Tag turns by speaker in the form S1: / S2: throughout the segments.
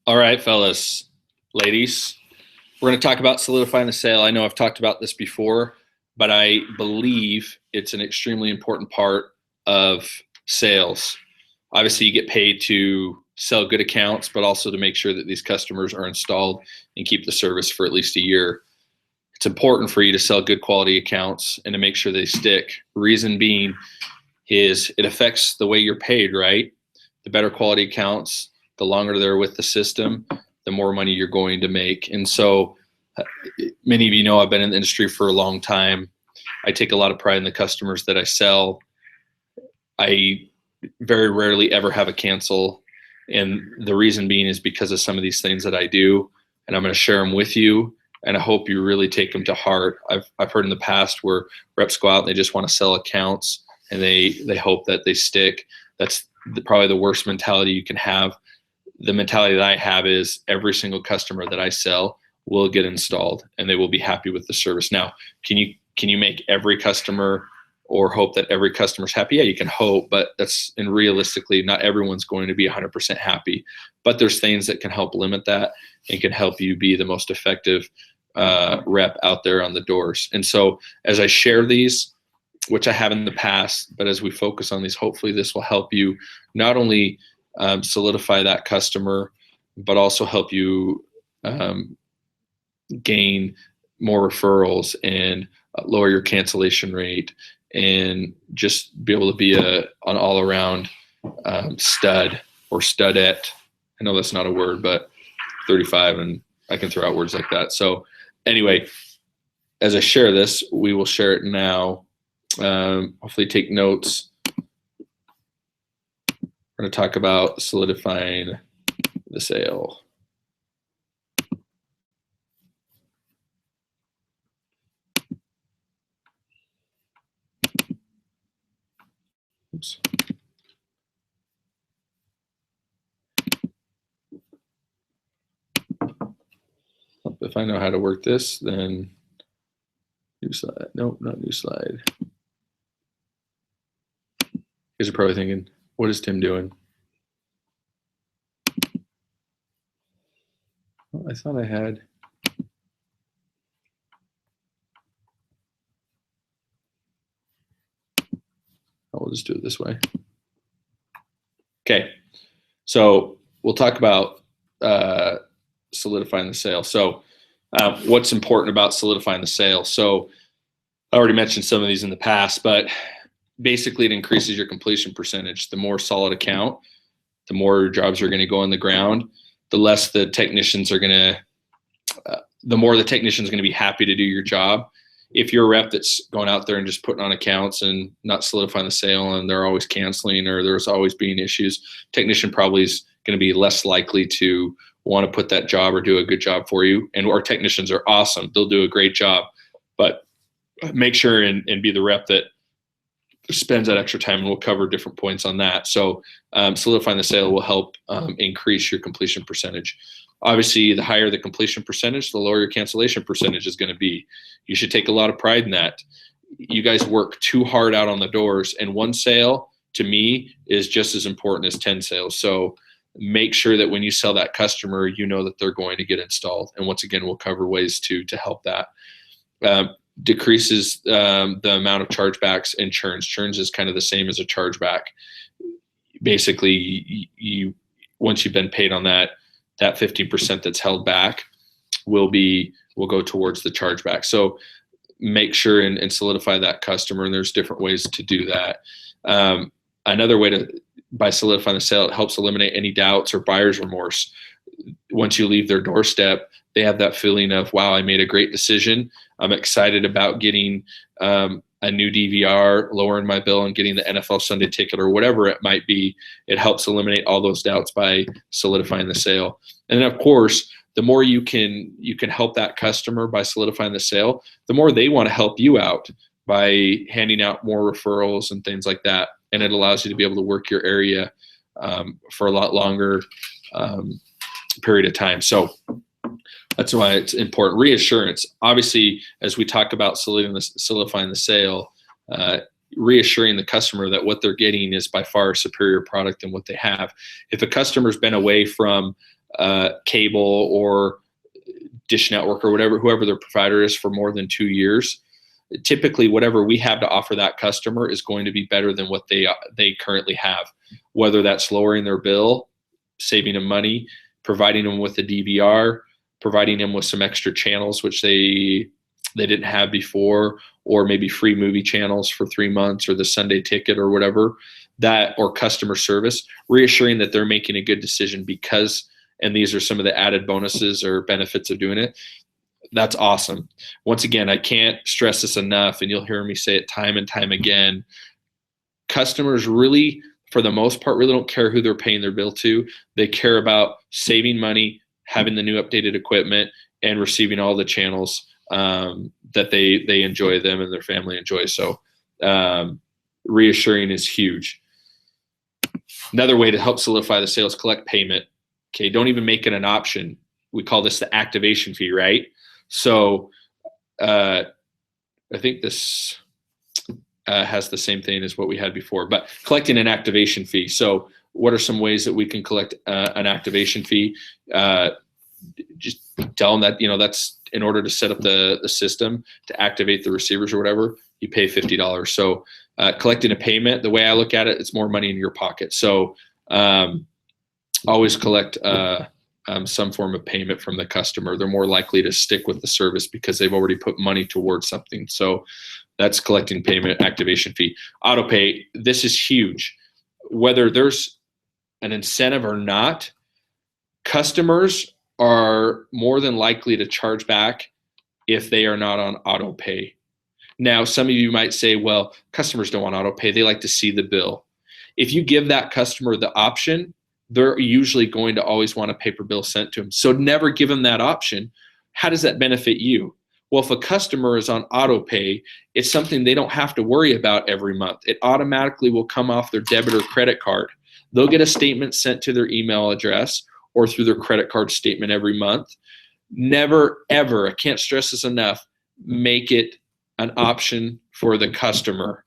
S1: All right, fellas, ladies, we're going to talk about solidifying the sale. I know I've talked about this before, but I believe it's an extremely important part of sales. Obviously, you get paid to sell good accounts, but also to make sure that these customers are installed and keep the service for at least a year. It's important for you to sell good quality accounts and to make sure they stick. Reason being is it affects the way you're paid, right? The better quality accounts, the longer they're with the system, the more money you're going to make. And so many of you know I've been in the industry for a long time. I take a lot of pride in the customers that I sell. I very rarely ever have a cancel. And the reason being is because of some of these things that I do, and I'm going to share them with you. And I hope you really take them to heart. I've heard in the past where reps go out and they just want to sell accounts and they hope that they stick. That's probably the worst mentality you can have. The mentality that I have is every single customer that I sell will get installed and they will be happy with the service. Now, can you make every customer or hope that every customer's happy? Yeah, you can hope, but and realistically, not everyone's going to be 100% happy. But there's things that can help limit that and can help you be the most effective rep out there on the doors. And so as I share these, which I have in the past, but as we focus on these, hopefully this will help you not only solidify that customer, but also help you gain more referrals and lower your cancellation rate and just be able to be an all-around stud or studette. I know that's not a word, but 35 and I can throw out words like that. So anyway, as I share this, we will share it now. Hopefully take notes. We're going to talk about solidifying the sale. Oops. If I know how to work this, then new slide. Nope, not new slide. You guys are probably thinking, what is Tim doing? Well, I thought I had. We'll just do it this way. Okay, so we'll talk about solidifying the sale. So what's important about solidifying the sale? So I already mentioned some of these in the past, but basically it increases your completion percentage. The more solid account, the more jobs are going to go on the ground, the less the technicians are going to, the more the technician's going to be happy to do your job. If you're a rep that's going out there and just putting on accounts and not solidifying the sale and they're always canceling or there's always being issues, technician probably is going to be less likely to want to put that job or do a good job for you. And our technicians are awesome. They'll do a great job, but make sure and be the rep that spends that extra time, and we'll cover different points on that. So solidifying the sale will help increase your completion percentage. Obviously, the higher the completion percentage, the lower your cancellation percentage is going to be. You should take a lot of pride in that. You guys work too hard out on the doors, and one sale to me is just as important as 10 sales. So make sure that when you sell that customer, you know that they're going to get installed. And once again, we'll cover ways to help that. Decreases the amount of chargebacks and churns. Churns is kind of the same as a chargeback. Basically, you once you've been paid on that 15% that's held back will go towards the chargeback. So make sure and solidify that customer. And there's different ways to do that. Another way by solidifying the sale, it helps eliminate any doubts or buyer's remorse. Once you leave their doorstep, they have that feeling of, wow, I made a great decision. I'm excited about getting a new DVR, lowering my bill, and getting the NFL Sunday ticket or whatever it might be. It helps eliminate all those doubts by solidifying the sale. And then, of course, the more you can help that customer by solidifying the sale, the more they want to help you out by handing out more referrals and things like that. And it allows you to be able to work your area for a lot longer period of time. So that's why it's important. Reassurance. Obviously, as we talk about solidifying the sale, reassuring the customer that what they're getting is by far a superior product than what they have. If a customer's been away from cable or Dish Network or whoever their provider is for more than 2 years, typically whatever we have to offer that customer is going to be better than what they currently have, whether that's lowering their bill, saving them money, providing them with a DVR, providing them with some extra channels which they didn't have before, or maybe free movie channels for 3 months, or the Sunday ticket or whatever, that, or customer service, reassuring that they're making a good decision because, and these are some of the added bonuses or benefits of doing it. That's awesome. Once again, I can't stress this enough, and you'll hear me say it time and time again. Customers really, for the most part, really don't care who they're paying their bill to. They care about saving money, having the new updated equipment, and receiving all the channels that they enjoy, them and their family enjoy. So reassuring is huge. Another way to help solidify the sale is collect payment. Okay, don't even make it an option. We call this the activation fee, right? So I think this has the same thing as what we had before, but collecting an activation fee. So what are some ways that we can collect an activation fee? Just tell them that, that's in order to set up the system to activate the receivers or whatever, you pay $50. So collecting a payment, the way I look at it, it's more money in your pocket. So always collect some form of payment from the customer. They're more likely to stick with the service because they've already put money towards something. So that's collecting payment, activation fee. Auto pay, this is huge. Whether there's an incentive or not, customers are more than likely to charge back if they are not on auto pay. Now, some of you might say, well, customers don't want auto pay. They like to see the bill. If you give that customer the option, they're usually going to always want a paper bill sent to them. So never give them that option. How does that benefit you? Well, if a customer is on auto pay, it's something they don't have to worry about every month. It automatically will come off their debit or credit card. They'll get a statement sent to their email address or through their credit card statement every month. Never, ever, I can't stress this enough, make it an option for the customer.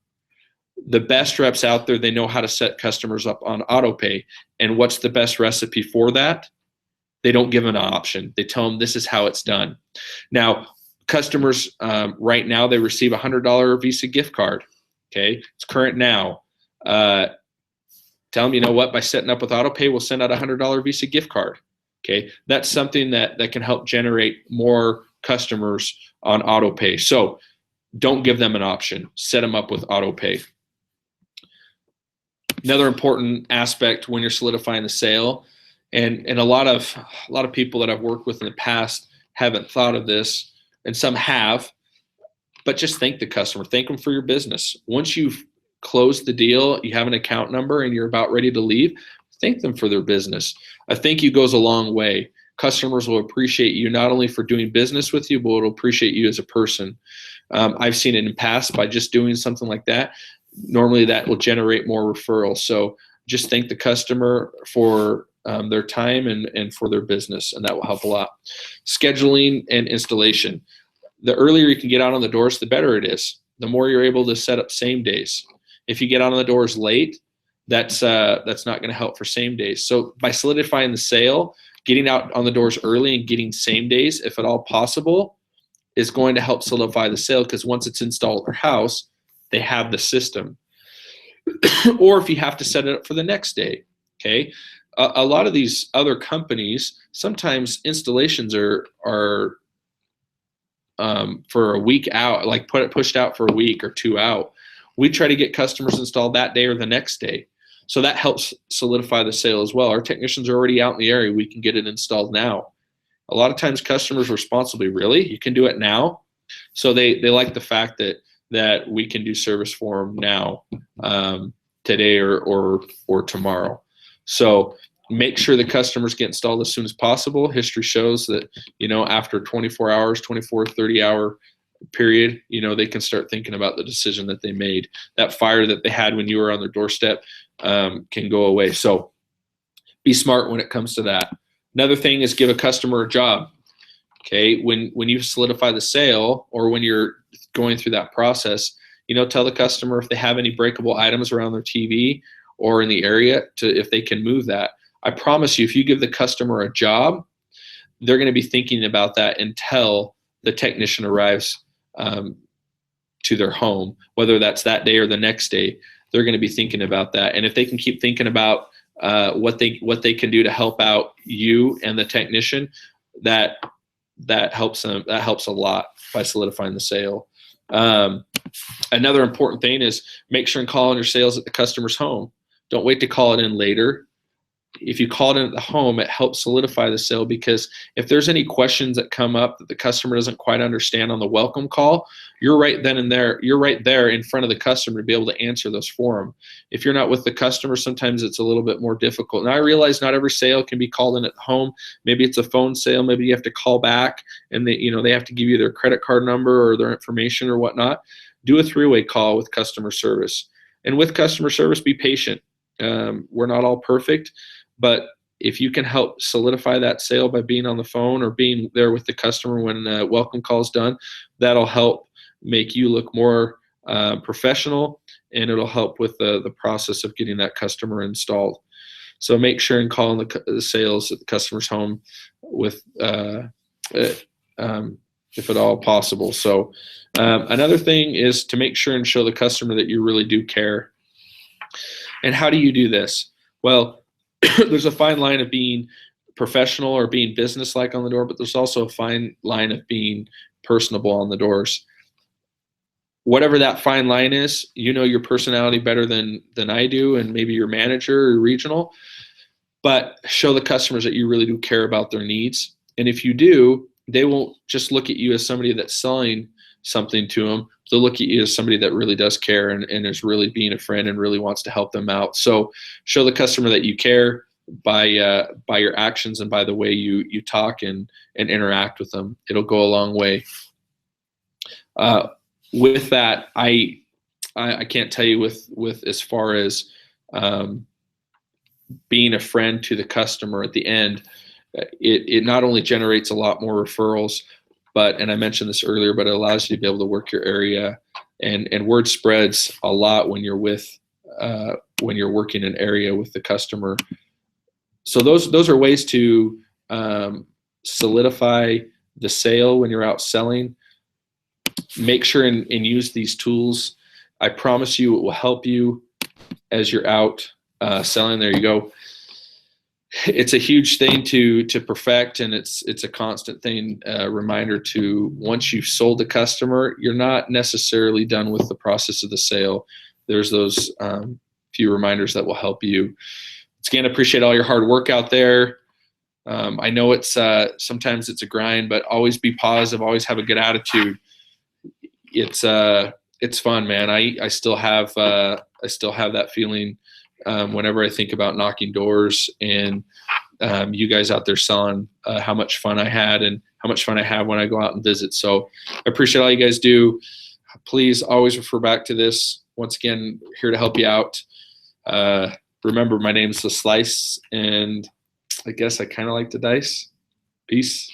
S1: The best reps out there, they know how to set customers up on auto pay. And what's the best recipe for that? They don't give an option. They tell them this is how it's done. Now, customers right now, they receive a $100 Visa gift card. Okay, it's current now. Tell them, you know what, by setting up with auto pay, we'll send out a $100 Visa gift card. Okay, that's something that can help generate more customers on auto pay. So don't give them an option. Set them up with auto pay. Another important aspect when you're solidifying the sale, and a lot of people that I've worked with in the past haven't thought of this, and some have, but just thank the customer. Thank them for your business. Once you've closed the deal, you have an account number, and you're about ready to leave, thank them for their business. A thank you goes a long way. Customers will appreciate you not only for doing business with you, but will appreciate you as a person. I've seen it in the past by just doing something like that. Normally that will generate more referrals. So just thank the customer for their time and for their business, and that will help a lot. Scheduling and installation. The earlier you can get out on the doors, the better it is. The more you're able to set up same days. If you get out on the doors late, that's not going to help for same days. So by solidifying the sale, getting out on the doors early and getting same days, if at all possible, is going to help solidify the sale, because once it's installed at their house, they have the system. Or if you have to set it up for the next day, okay? A lot of these other companies, sometimes installations are for a week out, like pushed out for a week or 2 out. We try to get customers installed that day or the next day. So that helps solidify the sale as well. Our technicians are already out in the area. We can get it installed now. A lot of times customers responsibly, really, you can do it now. So they like the fact that we can do service for them now, today or tomorrow. So make sure the customers get installed as soon as possible. History shows that, after 24 hours, 30-hour period, they can start thinking about the decision that they made. That fire that they had when you were on their doorstep can go away. So be smart when it comes to that. Another thing is give a customer a job. Okay, when you solidify the sale, or when you're going through that process, tell the customer if they have any breakable items around their TV or in the area, if they can move that. I promise you, if you give the customer a job, they're going to be thinking about that until the technician arrives to their home, whether that's that day or the next day. They're going to be thinking about that. And if they can keep thinking about what they can do to help out you and the technician, that helps them. That helps a lot by solidifying the sale. Another important thing is make sure and call in your sales at the customer's home. Don't wait to call it in later. If you call it in at the home, it helps solidify the sale, because if there's any questions that come up that the customer doesn't quite understand on the welcome call, you're right then and there. You're right there in front of the customer to be able to answer those for them. If you're not with the customer, sometimes it's a little bit more difficult. Now, I realize not every sale can be called in at home. Maybe it's a phone sale. Maybe you have to call back and they have to give you their credit card number or their information or whatnot. Do a three-way call with customer service. And with customer service, be patient. We're not all perfect, but if you can help solidify that sale by being on the phone or being there with the customer when a welcome call is done, that'll help make you look more professional, and it'll help with the process of getting that customer installed. So make sure and call in the sales at the customer's home with if at all possible. So another thing is to make sure and show the customer that you really do care. And how do you do this? Well, there's a fine line of being professional or being business-like on the door, but there's also a fine line of being personable on the doors. Whatever that fine line is, you know your personality better than I do, and maybe your manager or regional, but show the customers that you really do care about their needs. And if you do, they won't just look at you as somebody that's selling something to them. They'll look at you as somebody that really does care and is really being a friend and really wants to help them out. So show the customer that you care by your actions and by the way you talk and interact with them. It'll go a long way. With that, I can't tell you with as far as being a friend to the customer at the end, it not only generates a lot more referrals, and I mentioned this earlier, but it allows you to be able to work your area, and word spreads a lot when you're working an area with the customer. So those are ways to solidify the sale when you're out selling. Make sure and use these tools. I promise you it will help you as you're out selling. There you go. It's a huge thing to perfect, and it's a constant thing, reminder to, once you've sold the customer, you're not necessarily done with the process of the sale. There's those few reminders that will help you. Again, appreciate all your hard work out there. I know it's sometimes it's a grind, but always be positive. Always have a good attitude. It's fun, man. I still have that feeling whenever I think about knocking doors and you guys out there selling, how much fun I had and how much fun I have when I go out and visit. So I appreciate all you guys do. Please always refer back to this. Once again, here to help you out. Remember, my name's The Slice, and I guess I kind of like to dice. Peace.